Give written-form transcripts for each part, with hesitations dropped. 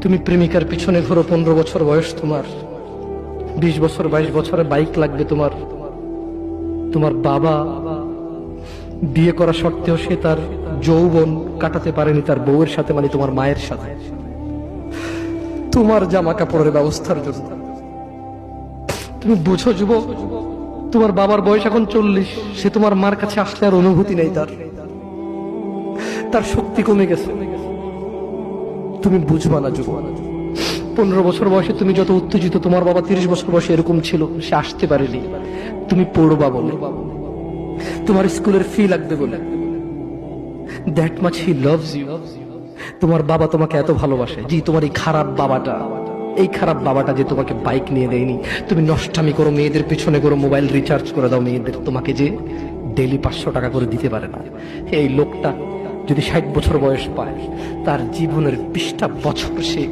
তুমি প্রেমিকার পিছনে ঘোরো, 15 বছর বয়স তোমার, 20 বছর 22 বছরে বাইক লাগবে তোমার। তোমার বাবা বিয়ে করা সত্ত্বেও সে তার যৌবন কাটাতে পারেনি তার বউয়ের সাথে, মানে তোমার মায়ের সাথে, তোমার জামা কাপড়ের ব্যবস্থার জন্য। তুমি বুঝো যুবক, তোমার বাবার বয়স এখন 40, সে তোমার মার কাছে আসলে আর অনুভূতি নেই, তার শক্তি কমে গেছে। তুমি বুঝবা না যুবক, 15 বছর বয়সে তুমি যত উত্তেজিত, তোমার বাবা 30 বছর বয়সে এরকম ছিল, সে আসতে পারেনি। তুমি পড়বা বলে, তোমার স্কুলের ফি লাগবে বলে, that much he loves you. তোমার বাবা তোমাকে এত ভালোবাসে। জি, তোমার এই খারাপ বাবাটা যে তোমাকে বাইক নিয়ে দেয়নি, তুমি নষ্টামি করো, মেয়েদের পিছনে করো, মোবাইল রিচার্জ করে দাও মেয়েদের, তোমাকে যে ডেইলি 500 টাকা করে দিতে পারে না। এই লোকটা যদি 60 বছর বয়স পায়, তার জীবনের 20টা বছর সে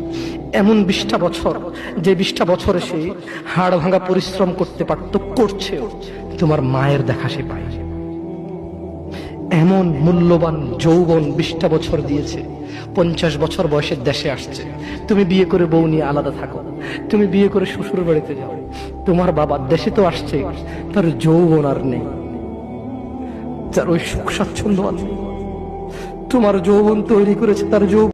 এমন 20টা বছর, যে 20টা বছরে সে হাড় ভাঙা পরিশ্রম করতে পারত, করছেও, তোমার মায়ের দেখা সে পায়। এমন মূল্যবান যৌবন 20টা বছর দিয়েছে, 50 বছর বয়সের দেশে আসছে। তুমি বিয়ে করে বউ নিয়ে আলাদা থাকো, তুমি বিয়ে করে শ্বশুর বাড়িতে যাও, তোমার বাবা দেশে তো আসছে, তার যৌবন আর নেই, তার ওই সুখ স্বাচ্ছন্দ্য আর নেই। তোমার যৌবন তৈরি করেছে তার যৌবন।